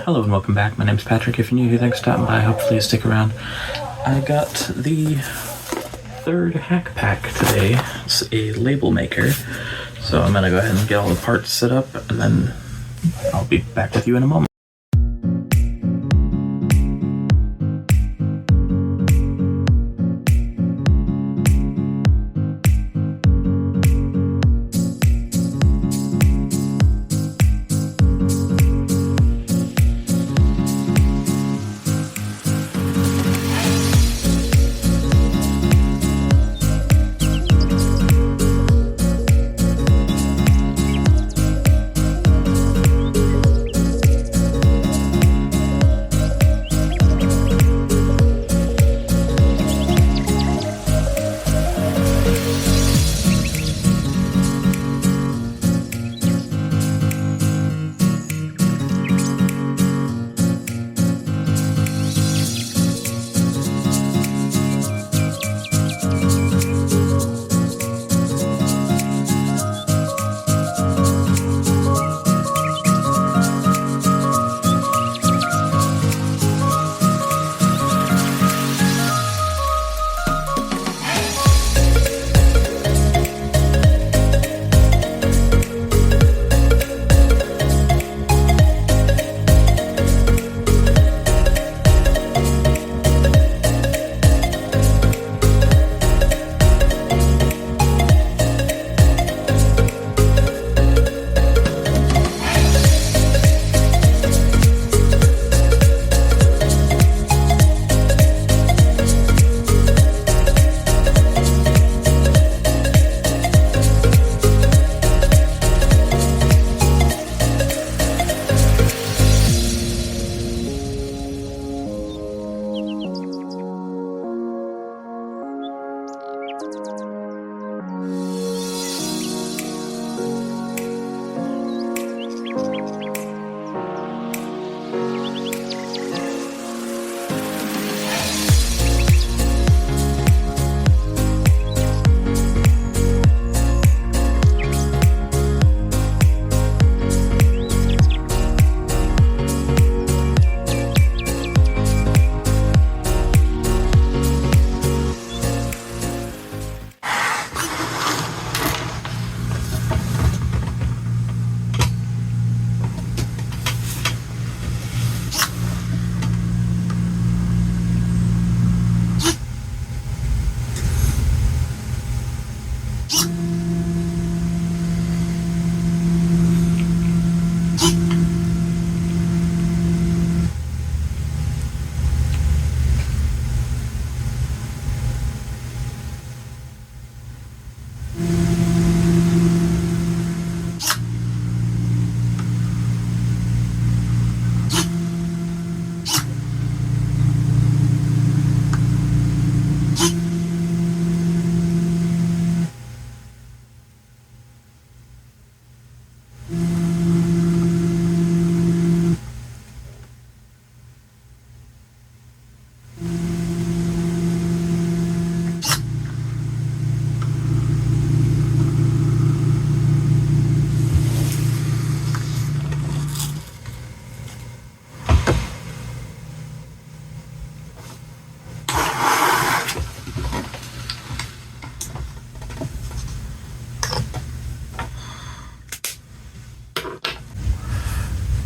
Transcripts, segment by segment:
Hello and welcome back. My name's Patrick. If you're new here, thanks for stopping by. Hopefully you stick around. I got the third HackPack today. It's a label maker. So I'm gonna go ahead and get all the parts set up and then I'll be back with you in a moment.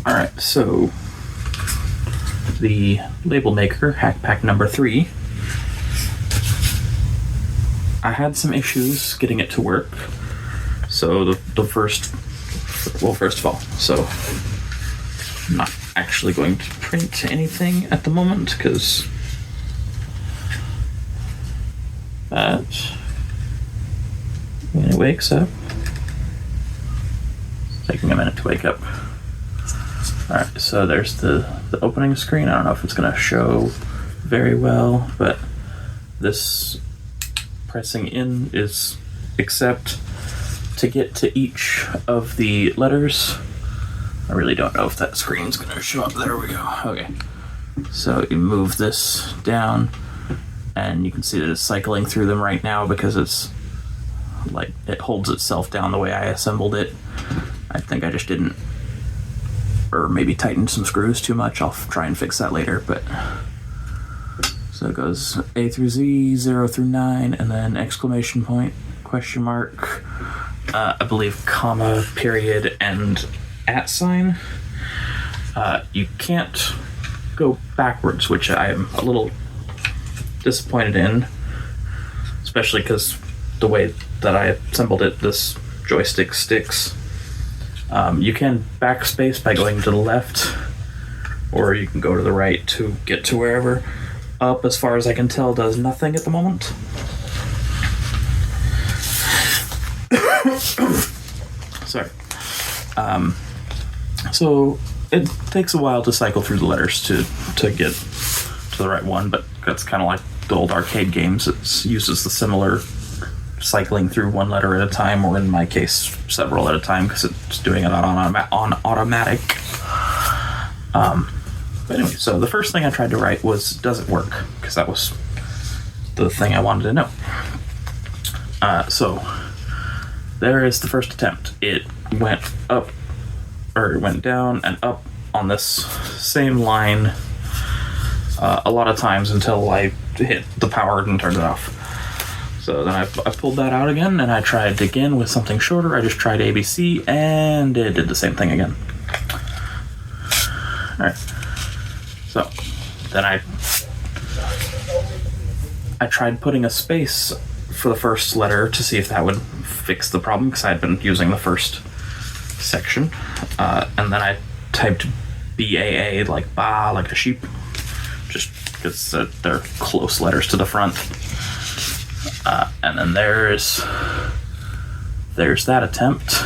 Alright, so the label maker, HackPack number 3, I had some issues getting it to work. So first of all, so I'm not actually going to print anything at the moment because that, when it wakes up, it's taking a minute to wake up. Alright, so there's the opening screen. I don't know if it's going to show very well, but this pressing in is accept to get to each of the letters. I really don't know if that screen's going to show up. There we go. Okay. So you move this down, and you can see that it's cycling through them right now because it's like it holds itself down the way I assembled it. I think I just didn't or maybe tightened some screws too much. I'll try and fix that later, but so it goes A through Z, 0 through 9, and then exclamation point, question mark, I believe comma, period, and @ sign. You can't go backwards, which I am a little disappointed in, especially because the way that I assembled it, this joystick sticks. You can backspace by going to the left, or you can go to the right to get to wherever. Up, as far as I can tell, does nothing at the moment. Sorry. So it takes a while to cycle through the letters to get to the right one, but that's kind of like the old arcade games. It uses the similar cycling through one letter at a time, or in my case, several at a time, because it's doing it on automatic. But anyway, so the first thing I tried to write was, does it work? Because that was the thing I wanted to know. So there is the first attempt. It went up, or it went down and up on this same line a lot of times until I hit the power and turned it off. So then I pulled that out again, and I tried again with something shorter. I just tried ABC, and it did the same thing again. Alright. So then I tried putting a space for the first letter to see if that would fix the problem, because I had been using the first section. And then I typed BAA, like ba, like a sheep, just because they're close letters to the front. And then there's that attempt.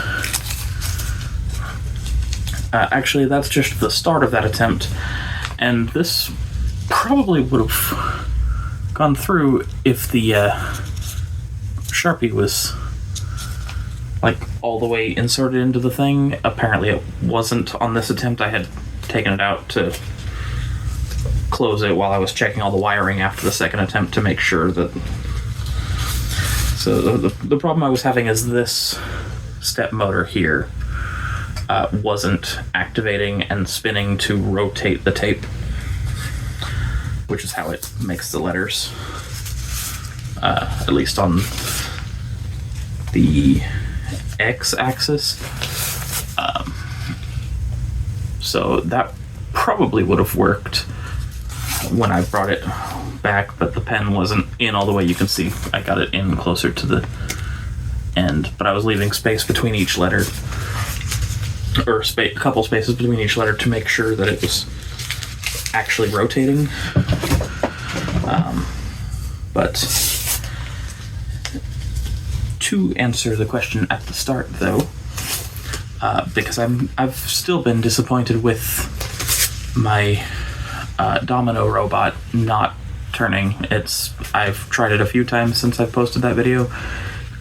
Actually, that's just the start of that attempt, and this probably would have gone through if the Sharpie was like all the way inserted into the thing. Apparently it wasn't on this attempt. I had taken it out to close it while I was checking all the wiring after the second attempt to make sure that... So the problem I was having is this step motor here wasn't activating and spinning to rotate the tape, which is how it makes the letters, at least on the x-axis. So that probably would have worked when I brought it back, but the pen wasn't in all the way. You can see I got it in closer to the end, but I was leaving space between each letter, or a couple spaces between each letter, to make sure that it was actually rotating. But to answer the question at the start, though, because I've still been disappointed with my domino robot not turning. I've tried it a few times since I've posted that video,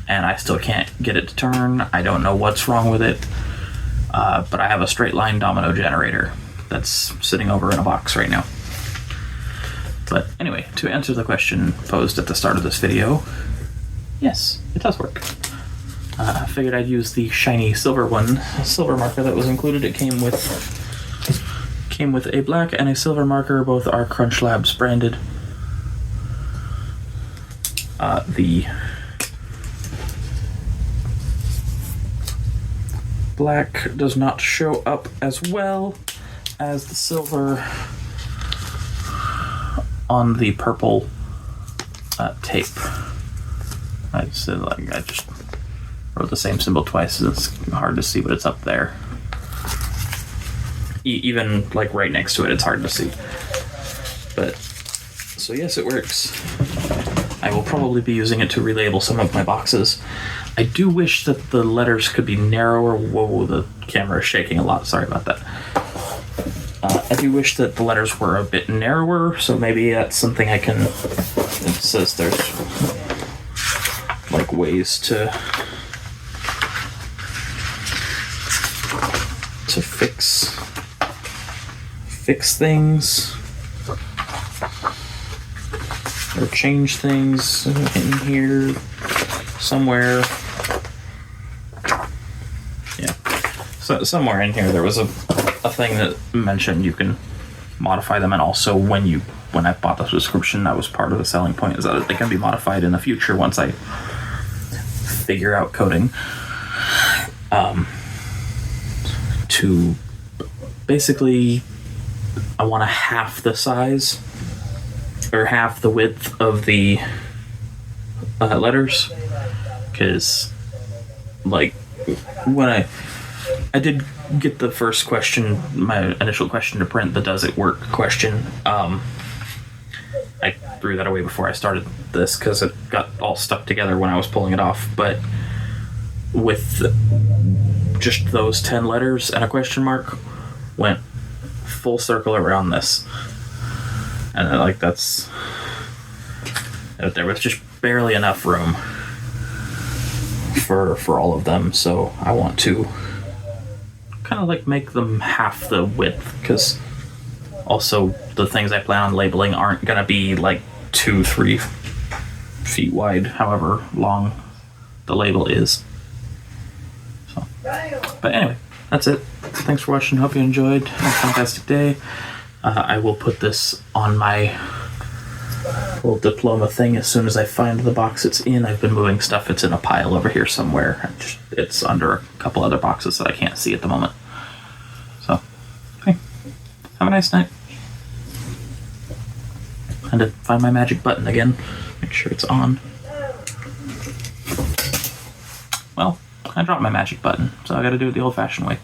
and I still can't get it to turn. I don't know what's wrong with it, but I have a straight line domino generator that's sitting over in a box right now. But anyway, to answer the question posed at the start of this video, yes, it does work. I figured I'd use the shiny silver marker that was included. It came with a black and a silver marker. Both are Crunchlabs branded. The black does not show up as well as the silver on the purple tape. I just wrote the same symbol twice, and it's hard to see, but it's up there. Even like right next to it, it's hard to see. But so yes, it works. I will probably be using it to relabel some of my boxes. I do wish that the letters could be narrower. Whoa, the camera is shaking a lot. Sorry about that. I do wish that the letters were a bit narrower, so maybe that's something I can... It says there's like ways to fix things or change things in here somewhere. Yeah, so somewhere in here there was a a thing that mentioned you can modify them, and also when I bought the subscription, that was part of the selling point, is that they can be modified in the future once I figure out coding. To basically, I want to half the size or half the width of the letters, because like when I did get the first question, my initial question to print, the does it work question, I threw that away before I started this because it got all stuck together when I was pulling it off. But with just those 10 letters and a question mark, went full circle around this. And like that's... there was just barely enough room for all of them, so I want to kind of like make them half the width, because also the things I plan on labeling aren't gonna be like 2-3 feet wide, however long the label is. So, but anyway, that's it. Thanks for watching. Hope you enjoyed. Have a fantastic day. I will put this on my little diploma thing as soon as I find the box it's in. I've been moving stuff. It's in a pile over here somewhere. It's under a couple other boxes that I can't see at the moment. So, okay. Have a nice night. And to find my magic button again. Make sure it's on. Well, I dropped my magic button, so I gotta do it the old-fashioned way.